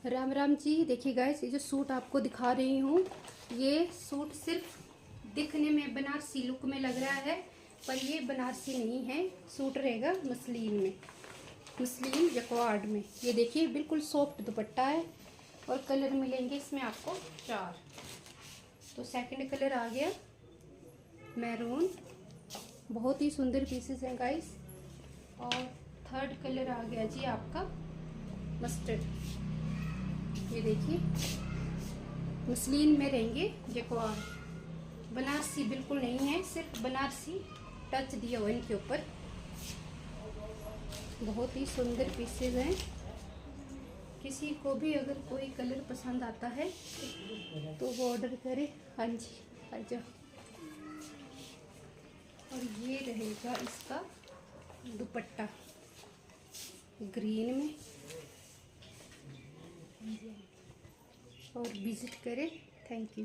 राम राम जी। देखिए गाइस, ये जो सूट आपको दिखा रही हूँ, ये सूट सिर्फ दिखने में बनारसी लुक में लग रहा है, पर ये बनारसी नहीं है। सूट रहेगा मसलिन में, मसलिन जक्वार्ड में। ये देखिए बिल्कुल सॉफ्ट दुपट्टा है और कलर मिलेंगे इसमें आपको 4। तो सेकंड कलर आ गया मैरून, बहुत ही सुंदर पीसेस हैं गाइस। और थर्ड कलर आ गया जी आपका मस्टर्ड। ये देखिए मसलिन में रहेंगे जक्वार्ड, बनारसी बिल्कुल नहीं है, सिर्फ बनारसी टच दिया हुआ इनके ऊपर। बहुत ही सुंदर पीसेज हैं। किसी को भी अगर कोई कलर पसंद आता है तो वो ऑर्डर करे। हाँ जी, आ जाओ। और ये रहेगा इसका दुपट्टा ग्रीन में। और विजिट करें। Thank you.